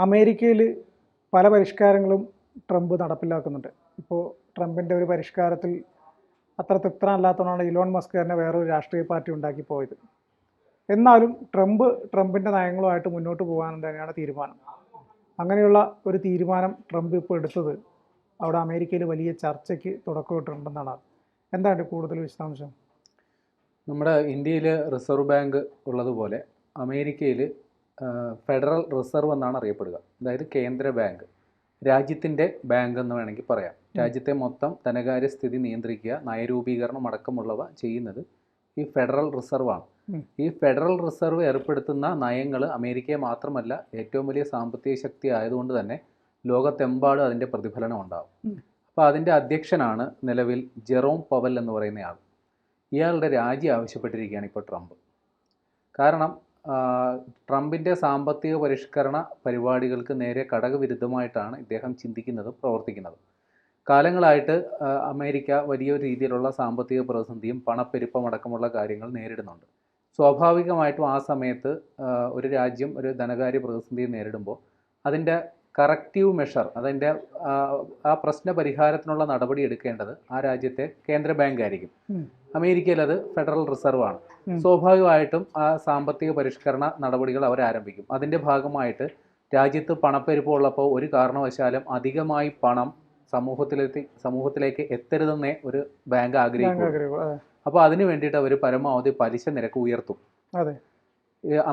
അമേരിക്കയിൽ പല പരിഷ്കാരങ്ങളും ട്രംപ് നടപ്പിലാക്കുന്നുണ്ട്. ഇപ്പോൾ ട്രംപിൻ്റെ ഒരു പരിഷ്കാരത്തിൽ അത്ര തൃപ്തനല്ലാത്തതുകൊണ്ടാണ് ഇലോൺ മസ്ക് തന്നെ വേറൊരു രാഷ്ട്രീയ പാർട്ടി ഉണ്ടാക്കി പോയത്. എന്നാലും ട്രംപിൻ്റെ നയങ്ങളുമായിട്ട് മുന്നോട്ട് പോകാൻ തന്നെയാണ് തീരുമാനം. അങ്ങനെയുള്ള ഒരു തീരുമാനം ട്രംപ് ഇപ്പോൾ എടുത്തത് അവിടെ അമേരിക്കയിൽ വലിയ ചർച്ചയ്ക്ക് തുടക്കമിട്ടിട്ടുണ്ടെന്നാണ്. എന്താണ് കൂടുതൽ വിശദാംശം? നമ്മുടെ ഇന്ത്യയിൽ റിസർവ് ബാങ്ക് ഉള്ളതുപോലെ അമേരിക്കയിൽ ഫെഡറൽ റിസർവ് എന്നാണ് അറിയപ്പെടുക. അതായത് കേന്ദ്ര ബാങ്ക്, രാജ്യത്തിൻ്റെ ബാങ്ക് എന്ന് വേണമെങ്കിൽ പറയാം. രാജ്യത്തെ മൊത്തം ധനകാര്യ സ്ഥിതി നിയന്ത്രിക്കുക, നയരൂപീകരണം അടക്കമുള്ളവ ചെയ്യുന്നത് ഈ ഫെഡറൽ റിസർവാണ്. ഈ ഫെഡറൽ റിസർവ് ഏർപ്പെടുത്തുന്ന നയങ്ങൾ അമേരിക്കയെ മാത്രമല്ല, ഏറ്റവും വലിയ സാമ്പത്തിക ശക്തി ആയതുകൊണ്ട് തന്നെ ലോകത്തെമ്പാടും അതിൻ്റെ പ്രതിഫലനം ഉണ്ടാകും. അപ്പോൾ അതിൻ്റെ അധ്യക്ഷനാണ് നിലവിൽ ജെറോം പവൽ എന്ന് പറയുന്നയാൾ. ഇയാളുടെ രാജി ആവശ്യപ്പെട്ടിരിക്കുകയാണ് ഇപ്പോൾ ട്രംപ്. കാരണം ട്രംപിൻ്റെ സാമ്പത്തിക പരിഷ്കരണ പരിപാടികൾക്ക് നേരെ ഘടകവിരുദ്ധമായിട്ടാണ് ഇദ്ദേഹം ചിന്തിക്കുന്നതും പ്രവർത്തിക്കുന്നതും. കാലങ്ങളായിട്ട് അമേരിക്ക വലിയൊരു രീതിയിലുള്ള സാമ്പത്തിക പ്രതിസന്ധിയും പണപ്പെരുപ്പമടക്കമുള്ള കാര്യങ്ങൾ നേരിടുന്നുണ്ട്. സ്വാഭാവികമായിട്ടും ആ സമയത്ത് ഒരു രാജ്യം ഒരു ധനകാര്യ പ്രതിസന്ധിയെ നേരിടുമ്പോൾ അതിൻ്റെ കറക്റ്റീവ് മെഷർ, അതിൻ്റെ ആ പ്രശ്ന പരിഹാരത്തിനുള്ള നടപടി എടുക്കേണ്ടത് ആ രാജ്യത്തെ കേന്ദ്ര ബാങ്ക് ആയിരിക്കും. അമേരിക്കയിൽ അത് ഫെഡറൽ റിസർവ് ആണ്. സ്വാഭാവികമായിട്ടും ആ സാമ്പത്തിക പരിഷ്കരണ നടപടികൾ അവർ ആരംഭിക്കും. അതിൻ്റെ ഭാഗമായിട്ട് രാജ്യത്ത് പണപ്പെരുപ്പമുള്ളപ്പോൾ ഒരു കാരണവശാലും അധികമായി പണം സമൂഹത്തിലേക്ക് എത്തരുതെന്നേ ഒരു ബാങ്ക് ആഗ്രഹിക്കും. അപ്പോൾ അതിന് വേണ്ടിയിട്ട് അവർ പരമാവധി പലിശ നിരക്ക് ഉയർത്തും.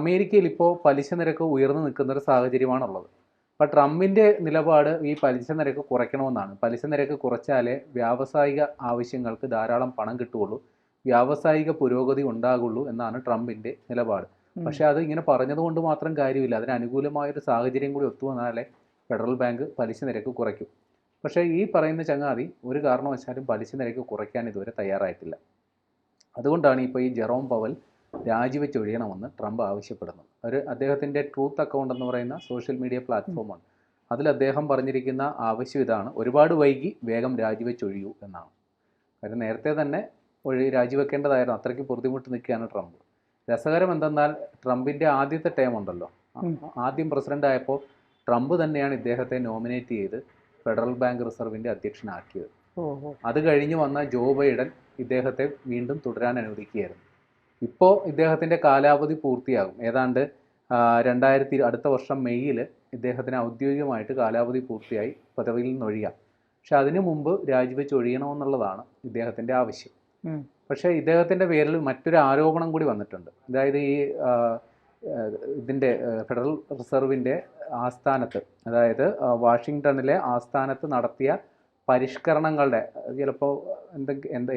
അമേരിക്കയിൽ ഇപ്പോൾ പലിശ നിരക്ക് ഉയർന്നു നിൽക്കുന്ന ഒരു സാഹചര്യമാണുള്ളത്. അപ്പോൾ ട്രംപിൻ്റെ നിലപാട് ഈ പലിശ നിരക്ക് കുറയ്ക്കണമെന്നാണ്. പലിശ നിരക്ക് കുറച്ചാലേ വ്യാവസായിക ആവശ്യങ്ങൾക്ക് ധാരാളം പണം കിട്ടുകയുള്ളൂ, വ്യാവസായിക പുരോഗതി ഉണ്ടാകുള്ളൂ എന്നാണ് ട്രംപിൻ്റെ നിലപാട്. പക്ഷേ അത് ഇങ്ങനെ പറഞ്ഞതുകൊണ്ട് മാത്രം കാര്യമില്ല. അതിന് അനുകൂലമായൊരു സാഹചര്യം കൂടി ഒത്തുവന്നാലേ ഫെഡറൽ ബാങ്ക് പലിശ നിരക്ക് കുറയ്ക്കും. പക്ഷേ ഈ പറയുന്ന ചങ്ങാതി ഒരു കാരണവശാലും പലിശ നിരക്ക് കുറയ്ക്കാൻ ഇതുവരെ തയ്യാറായിട്ടില്ല. അതുകൊണ്ടാണ് ഇപ്പോൾ ഈ ജെറോം പവൽ രാജിവെച്ചൊഴിയണമെന്ന് ട്രംപ് ആവശ്യപ്പെടുന്നത്. അദ്ദേഹത്തിൻ്റെ ട്രൂത്ത് അക്കൗണ്ട് എന്ന് പറയുന്ന സോഷ്യൽ മീഡിയ പ്ലാറ്റ്ഫോമാണ്. അതിൽ അദ്ദേഹം പറഞ്ഞിരിക്കുന്ന ആവശ്യം ഇതാണ്: ഒരുപാട് വൈകി, വേഗം രാജിവെച്ചൊഴിയൂ എന്നാണ്. കാര്യം നേരത്തെ തന്നെ രാജിവെക്കേണ്ടതായിരുന്നു. അത്രയ്ക്ക് ബുദ്ധിമുട്ട് നിൽക്കുകയാണ് ട്രംപ്. രസകരം എന്തെന്നാൽ ട്രംപിൻ്റെ ആദ്യത്തെ ടേം ഉണ്ടല്ലോ, ആദ്യം പ്രസിഡന്റ് ആയപ്പോൾ ട്രംപ് തന്നെയാണ് ഇദ്ദേഹത്തെ നോമിനേറ്റ് ചെയ്ത് ഫെഡറൽ ബാങ്ക് റിസർവിൻ്റെ അധ്യക്ഷനാക്കിയത്. അത് കഴിഞ്ഞ് വന്ന ജോ ബൈഡൻ ഇദ്ദേഹത്തെ വീണ്ടും തുടരാൻ അനുവദിക്കുകയായിരുന്നു. ഇപ്പോൾ ഇദ്ദേഹത്തിൻ്റെ കാലാവധി പൂർത്തിയാകും. ഏതാണ്ട് അടുത്ത വർഷം മെയ്യിൽ ഇദ്ദേഹത്തിന് ഔദ്യോഗികമായിട്ട് കാലാവധി പൂർത്തിയായി പദവിയിൽ നിന്നൊഴിയാം. പക്ഷെ അതിനു മുമ്പ് രാജിവെച്ച് ഒഴിയണമെന്നുള്ളതാണ് ഇദ്ദേഹത്തിൻ്റെ ആവശ്യം. പക്ഷേ ഇദ്ദേഹത്തിൻ്റെ പേരിൽ മറ്റൊരു ആരോപണം കൂടി വന്നിട്ടുണ്ട്. അതായത് ഈ ഇതിൻ്റെ ഫെഡറൽ റിസർവിൻ്റെ ആസ്ഥാനത്ത്, അതായത് വാഷിങ്ടണിലെ ആസ്ഥാനത്ത് നടത്തിയ പരിഷ്കരണങ്ങളുടെ, ചിലപ്പോൾ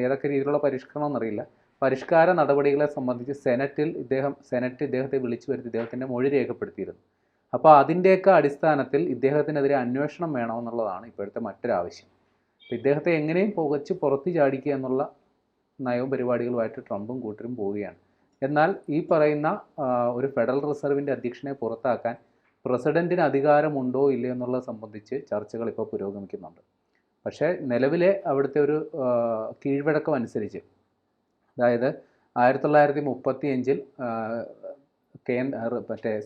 ഏതൊക്കെ രീതിയിലുള്ള പരിഷ്കരണം എന്നറിയില്ല, പരിഷ്കാര നടപടികളെ സംബന്ധിച്ച് സെനറ്റ് ഇദ്ദേഹത്തെ വിളിച്ചു വരുത്തി ഇദ്ദേഹത്തിൻ്റെ മൊഴി രേഖപ്പെടുത്തിയിരുന്നു. അപ്പോൾ അതിൻ്റെയൊക്കെ അടിസ്ഥാനത്തിൽ ഇദ്ദേഹത്തിനെതിരെ അന്വേഷണം വേണമെന്നുള്ളതാണ് ഇപ്പോഴത്തെ മറ്റൊരാവശ്യം. അപ്പോൾ ഇദ്ദേഹത്തെ എങ്ങനെയും പുകച്ച് പുറത്തു ചാടിക്കുക എന്നുള്ള നയവും പരിപാടികളുമായിട്ട് ട്രംപും കൂട്ടരും പോവുകയാണ്. എന്നാൽ ഈ പറയുന്ന ഒരു ഫെഡറൽ റിസർവിൻ്റെ അധ്യക്ഷനെ പുറത്താക്കാൻ പ്രസിഡന്റിന് അധികാരമുണ്ടോ ഇല്ലയോ എന്നുള്ളത് സംബന്ധിച്ച് ചർച്ചകൾ ഇപ്പോൾ പുരോഗമിക്കുന്നുണ്ട്. പക്ഷേ നിലവിലെ അവിടുത്തെ ഒരു കീഴ്വഴക്കം അനുസരിച്ച്, അതായത് 1935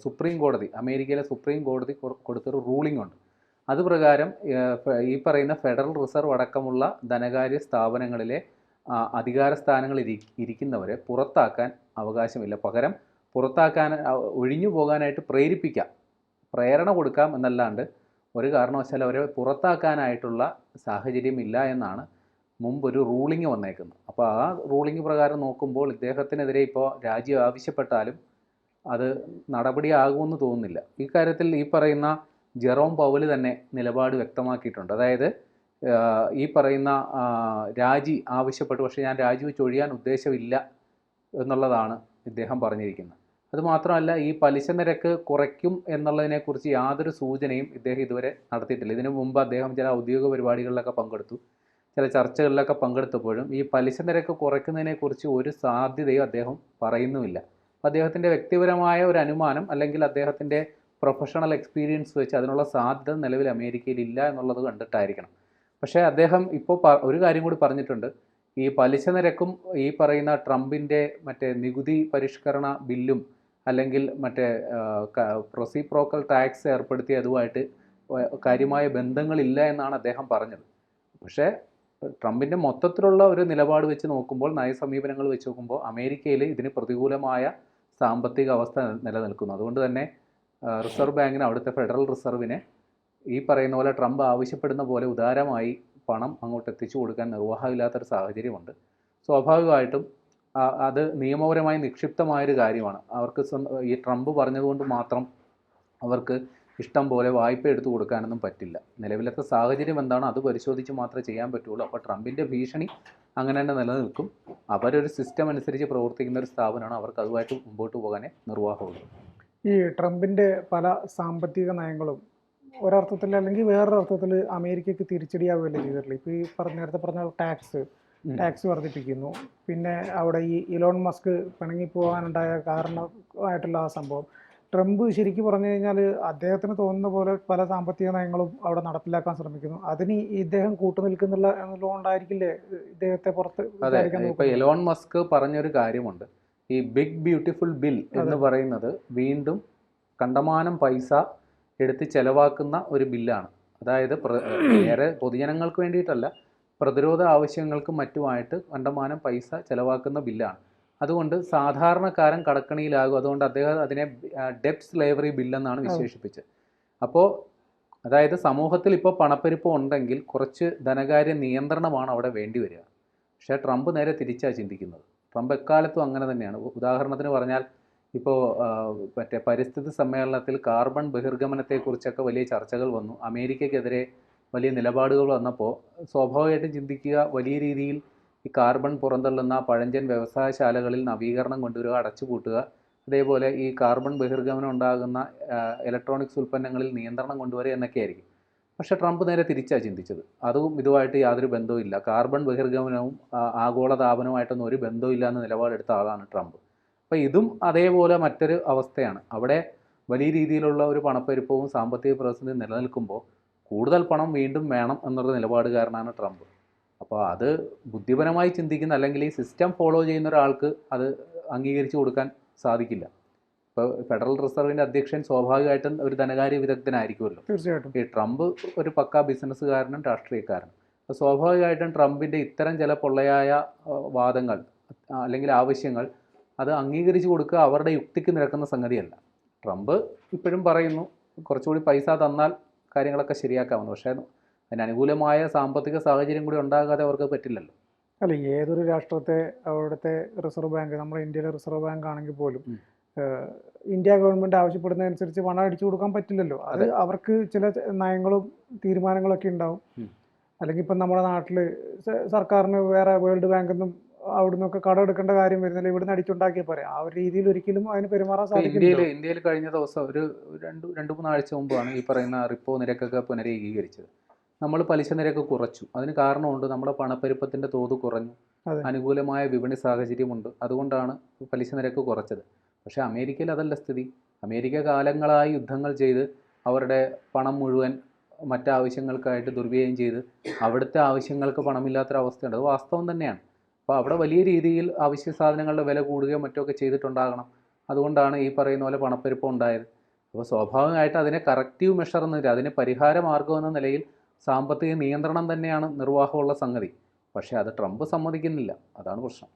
സുപ്രീം കോടതി, അമേരിക്കയിലെ സുപ്രീം കോടതി കൊടുത്തൊരു റൂളിംഗ് ഉണ്ട്. അതുപ്രകാരം ഈ പറയുന്ന ഫെഡറൽ റിസർവ് അടക്കമുള്ള ധനകാര്യ സ്ഥാപനങ്ങളിലെ അധികാര സ്ഥാനങ്ങളിൽ ഇരിക്കുന്നവരെ പുറത്താക്കാൻ അവകാശമില്ല. പകരം ഒഴിഞ്ഞു പോകാനായിട്ട് പ്രേരണ കൊടുക്കാം എന്നല്ലാണ്ട് ഒരു കാരണവശാലും അവരെ പുറത്താക്കാനായിട്ടുള്ള സാഹചര്യമില്ല എന്നാണ് മുമ്പൊരു റൂളിംഗ് വന്നേക്കുന്നത്. അപ്പോൾ ആ റൂളിംഗ് പ്രകാരം നോക്കുമ്പോൾ ഇദ്ദേഹത്തിനെതിരെ ഇപ്പോൾ രാജി ആവശ്യപ്പെട്ടാലും അത് നടപടിയാകുമെന്ന് തോന്നുന്നില്ല. ഇക്കാര്യത്തിൽ ഈ പറയുന്ന ജെറോം പവൽ തന്നെ നിലപാട് വ്യക്തമാക്കിയിട്ടുണ്ട്. അതായത് ഈ പറയുന്ന രാജി ആവശ്യപ്പെട്ടു, പക്ഷേ ഞാൻ രാജിവെച്ച് ഒഴിയാൻ ഉദ്ദേശമില്ല എന്നുള്ളതാണ് ഇദ്ദേഹം പറഞ്ഞിരിക്കുന്നത്. അതുമാത്രമല്ല, ഈ പലിശ നിരക്ക് കുറയ്ക്കും എന്നുള്ളതിനെക്കുറിച്ച് യാതൊരു സൂചനയും ഇദ്ദേഹം ഇതുവരെ നടത്തിയിട്ടില്ല. ഇതിനു മുമ്പ് അദ്ദേഹം ചില ഔദ്യോഗിക പരിപാടികളിലൊക്കെ പങ്കെടുത്തു, ചില ചർച്ചകളിലൊക്കെ പങ്കെടുത്തപ്പോഴും ഈ പലിശ നിരക്ക് കുറയ്ക്കുന്നതിനെക്കുറിച്ച് ഒരു സാധ്യതയും അദ്ദേഹം പറയുന്നുമില്ല. അദ്ദേഹത്തിൻ്റെ വ്യക്തിപരമായ ഒരു അനുമാനം അല്ലെങ്കിൽ അദ്ദേഹത്തിൻ്റെ പ്രൊഫഷണൽ എക്സ്പീരിയൻസ് വെച്ച് അതിനുള്ള സാധ്യത നിലവിൽ അമേരിക്കയിൽ ഇല്ല എന്നുള്ളത് കണ്ടിട്ടായിരിക്കണം. പക്ഷേ അദ്ദേഹം ഇപ്പോൾ ഒരു കാര്യം കൂടി പറഞ്ഞിട്ടുണ്ട്: ഈ പലിശ നിരക്കും ഈ പറയുന്ന ട്രംപിൻ്റെ മറ്റേ നികുതി പരിഷ്കരണ ബില്ലും അല്ലെങ്കിൽ മറ്റേ റെസിപ്രോക്കൽ ടാക്സ് ഏർപ്പെടുത്തി അതുമായിട്ട് കാര്യമായ ബന്ധങ്ങളില്ല എന്നാണ് അദ്ദേഹം പറഞ്ഞത്. പക്ഷേ ട്രംപിൻ്റെ മൊത്തത്തിലുള്ള ഒരു നിലപാട് വെച്ച് നോക്കുമ്പോൾ, നയസമീപനങ്ങൾ വെച്ച് നോക്കുമ്പോൾ അമേരിക്കയിൽ ഇതിന് പ്രതികൂലമായ സാമ്പത്തിക അവസ്ഥ നിലനിൽക്കുന്നു. അതുകൊണ്ട് തന്നെ റിസർവ് ബാങ്കിന്, അവിടുത്തെ ഫെഡറൽ റിസർവിന് ഈ പറയുന്ന പോലെ ട്രംപ് ആവശ്യപ്പെടുന്ന പോലെ ഉദാരമായി പണം അങ്ങോട്ട് എത്തിച്ചു കൊടുക്കാൻ നിർവാഹമില്ലാത്തൊരു സാഹചര്യമുണ്ട്. സ്വാഭാവികമായിട്ടും അത് നിയമപരമായി നിക്ഷിപ്തമായൊരു കാര്യമാണ്. അവർക്ക് ഈ ട്രംപ് പറഞ്ഞതുകൊണ്ട് മാത്രം അവർക്ക് ഇഷ്ടം പോലെ വായ്പ എടുത്തു കൊടുക്കാനൊന്നും പറ്റില്ല. നിലവിലത്തെ സാഹചര്യം എന്താണോ അത് പരിശോധിച്ച് മാത്രമേ ചെയ്യാൻ പറ്റുള്ളൂ. അപ്പോൾ ട്രംപിൻ്റെ ഭീഷണി അങ്ങനെ തന്നെ നിലനിൽക്കും. അവരൊരു സിസ്റ്റം അനുസരിച്ച് പ്രവർത്തിക്കുന്ന ഒരു സ്ഥാപനമാണ്. അവർക്ക് അതുമായിട്ട് മുമ്പോട്ട് പോകാനേ നിർവാഹമുള്ളൂ. ഈ ട്രംപിൻ്റെ പല സാമ്പത്തിക നയങ്ങളും ഒരർത്ഥത്തിൽ അല്ലെങ്കിൽ വേറൊരർത്ഥത്തിൽ അമേരിക്കയ്ക്ക് തിരിച്ചടിയാവുകയല്ലേ ചെയ്തിട്ടുള്ളൂ. ഇപ്പോൾ ഈ നേരത്തെ പറഞ്ഞ ടാക്സ് വർദ്ധിപ്പിക്കുന്നു. പിന്നെ അവിടെ ഈ ഇലോൺ മസ്ക് പിണങ്ങിപ്പോകാനുണ്ടായ കാരണമായിട്ടുള്ള ആ സംഭവം, ട്രംപ് ശരിക്കും പറഞ്ഞു കഴിഞ്ഞാൽ അദ്ദേഹത്തിന് തോന്നുന്ന പോലെ പല സാമ്പത്തിക നയങ്ങളും അവിടെ നടപ്പിലാക്കാൻ ശ്രമിക്കുന്നു. അതിന് ഇദ്ദേഹം എന്നുള്ളതുകൊണ്ടായിരിക്കില്ലേ ഇദ്ദേഹത്തെ പുറത്ത് വിചാരിക്കാൻ ഇപ്പോൾ എലോൺ മസ്ക് പറഞ്ഞൊരു കാര്യമുണ്ട്. ഈ ബിഗ് ബ്യൂട്ടിഫുൾ ബിൽ എന്ന് പറയുന്നത് വീണ്ടും കണ്ടമാനം പൈസ എടുത്ത് ചെലവാക്കുന്ന ഒരു ബില്ലാണ്. അതായത് ഏറെ പൊതുജനങ്ങൾക്ക് വേണ്ടിയിട്ടല്ല, പ്രതിരോധ ആവശ്യങ്ങൾക്കും മറ്റുമായിട്ട് കണ്ടമാനം പൈസ ചെലവാക്കുന്ന ബില്ലാണ്. അതുകൊണ്ട് സാധാരണക്കാരൻ കടക്കണിയിലാകും. അതുകൊണ്ട് അദ്ദേഹം അതിനെ ഡെപ്റ്റ് സ്ലേവറി ബില്ലെന്നാണ് വിശേഷിപ്പിച്ചത്. അപ്പോൾ അതായത് സമൂഹത്തിൽ ഇപ്പോൾ പണപ്പെരുപ്പം ഉണ്ടെങ്കിൽ കുറച്ച് ധനകാര്യ നിയന്ത്രണമാണ് അവിടെ വേണ്ടി വരിക. പക്ഷേ ട്രംപ് നേരെ തിരിച്ചാണ് ചിന്തിക്കുന്നത്. ട്രംപ് എക്കാലത്തും അങ്ങനെ തന്നെയാണ്. ഉദാഹരണത്തിന് പറഞ്ഞാൽ ഇപ്പോൾ മറ്റേ പരിസ്ഥിതി സമ്മേളനത്തിൽ കാർബൺ ബഹിർഗമനത്തെക്കുറിച്ചൊക്കെ വലിയ ചർച്ചകൾ വന്നു. അമേരിക്കയ്ക്കെതിരെ വലിയ നിലപാടുകൾ വന്നപ്പോൾ സ്വാഭാവികമായിട്ടും ചിന്തിക്കുക, വലിയ രീതിയിൽ ഈ കാർബൺ പുറന്തള്ളുന്ന പഴഞ്ചൻ വ്യവസായശാലകളിൽ നവീകരണം കൊണ്ടുവരിക, അടച്ചുപൂട്ടുക, അതേപോലെ ഈ കാർബൺ ബഹിർഗമനം ഉണ്ടാകുന്ന ഇലക്ട്രോണിക്സ് ഉൽപ്പന്നങ്ങളിൽ നിയന്ത്രണം കൊണ്ടുവരിക എന്നൊക്കെ ആയിരിക്കും. പക്ഷേ ട്രംപ് നേരെ തിരിച്ചാണ് ചിന്തിച്ചത്. അതും ഇതുമായിട്ട് യാതൊരു ബന്ധവും ഇല്ല. കാർബൺ ബഹിർഗമനവും ആഗോളതാപനവുമായിട്ടൊന്നും ഒരു ബന്ധവും ഇല്ല എന്ന് നിലപാടെടുത്ത ആളാണ് ട്രംപ്. അപ്പോൾ ഇതും അതേപോലെ മറ്റൊരു അവസ്ഥയാണ്. അവിടെ വലിയ രീതിയിലുള്ള ഒരു പണപ്പെരുപ്പവും സാമ്പത്തിക പ്രതിസന്ധി നിലനിൽക്കുമ്പോൾ കൂടുതൽ പണം വീണ്ടും വേണം എന്നുള്ള നിലപാടുകാരനാണ് ട്രംപ്. അപ്പോൾ അത് ബുദ്ധിപരമായി ചിന്തിക്കുന്ന, അല്ലെങ്കിൽ ഈ സിസ്റ്റം ഫോളോ ചെയ്യുന്ന ഒരാൾക്ക് അത് അംഗീകരിച്ചു കൊടുക്കാൻ സാധിക്കില്ല. ഇപ്പോൾ ഫെഡറൽ റിസർവിൻ്റെ അധ്യക്ഷൻ സ്വാഭാവികമായിട്ടും ഒരു ധനകാര്യ വിദഗ്ധനായിരിക്കുമല്ലോ. തീർച്ചയായിട്ടും. ഈ ട്രംപ് ഒരു പക്കാ ബിസിനസ്സുകാരനും രാഷ്ട്രീയക്കാരനും. അപ്പോൾ സ്വാഭാവികമായിട്ടും ട്രംപിൻ്റെ ഇത്തരം ചില പൊള്ളയായ വാദങ്ങൾ അല്ലെങ്കിൽ ആവശ്യങ്ങൾ അത് അംഗീകരിച്ചു കൊടുക്കുക അവരുടെ യുക്തിക്ക് നിരക്കുന്ന സംഗതിയല്ല. ട്രംപ് ഇപ്പോഴും പറയുന്നു കുറച്ചുകൂടി പൈസ തന്നാൽ കാര്യങ്ങളൊക്കെ ശരിയാക്കാമെന്ന്. പക്ഷേ അതിനനുകൂലമായ സാമ്പത്തിക സാഹചര്യം കൂടി ഉണ്ടാകാതെ അവർക്ക് പറ്റില്ലല്ലോ. അല്ല, ഏതൊരു രാഷ്ട്രത്തെ അവിടുത്തെ റിസർവ് ബാങ്ക്, നമ്മുടെ ഇന്ത്യയിലെ റിസർവ് ബാങ്ക് ആണെങ്കിൽ പോലും ഇന്ത്യ ഗവൺമെൻറ് ആവശ്യപ്പെടുന്നതനുസരിച്ച് പണം അടിച്ചു കൊടുക്കാൻ പറ്റില്ലല്ലോ. അത് അവർക്ക് ചില നയങ്ങളും തീരുമാനങ്ങളൊക്കെ ഉണ്ടാവും. അല്ലെങ്കിൽ ഇപ്പം നമ്മുടെ നാട്ടിൽ സർക്കാരിന് വേറെ വേൾഡ് ബാങ്കൊന്നും അവിടെ നിന്നൊക്കെ കടം എടുക്കേണ്ട കാര്യം വരുന്നില്ല, ഇവിടുന്ന് അടിച്ചുണ്ടാക്കിയാൽ പോരെ. ആ ഒരു രീതിയിൽ ഒരിക്കലും അതിന് പെരുമാറാൻ സാധിക്കില്ല. ഇന്ത്യയിൽ കഴിഞ്ഞ ദിവസം ഒരു രണ്ട് മൂന്നാഴ്ച മുമ്പാണ് ഈ പറയുന്ന റിപ്പോ നിരക്കൊക്കെ പുനരേകീകരിച്ചത്. നമ്മൾ പലിശ നിരക്ക് കുറച്ചു. അതിന് കാരണമുണ്ട്, നമ്മുടെ പണപ്പെരുപ്പത്തിൻ്റെ തോത് കുറഞ്ഞു, അനുകൂലമായ വിപണി സാഹചര്യമുണ്ട്. അതുകൊണ്ടാണ് പലിശ നിരക്ക് കുറച്ചത്. പക്ഷേ അമേരിക്കയിൽ അതല്ല സ്ഥിതി. അമേരിക്ക കാലങ്ങളായി യുദ്ധങ്ങൾ ചെയ്ത് അവരുടെ പണം മുഴുവൻ മറ്റാവശ്യങ്ങൾക്കായിട്ട് ദുർവ്യയം ചെയ്ത് അവിടുത്തെ ആവശ്യങ്ങൾക്ക് പണമില്ലാത്തൊരവസ്ഥയുണ്ട്. അത് വാസ്തവം തന്നെയാണ്. അപ്പോൾ അവിടെ വലിയ രീതിയിൽ അവശ്യ സാധനങ്ങളുടെ വില കൂടുകയോ മറ്റൊക്കെ ചെയ്തിട്ടുണ്ടാകണം. അതുകൊണ്ടാണ് ഈ പറയുന്ന പോലെ പണപ്പെരുപ്പം ഉണ്ടായത്. അപ്പോൾ സ്വാഭാവികമായിട്ട് അതിനെ കറക്റ്റീവ് മെഷർ എന്നില്ല, അതിന് പരിഹാര മാർഗം എന്ന നിലയിൽ സാമ്പത്തിക നിയന്ത്രണം തന്നെയാണ് നിർവാഹമുള്ള സംഗതി. പക്ഷേ അത് ട്രംപ് സമ്മതിക്കുന്നില്ല. അതാണ് പ്രശ്നം.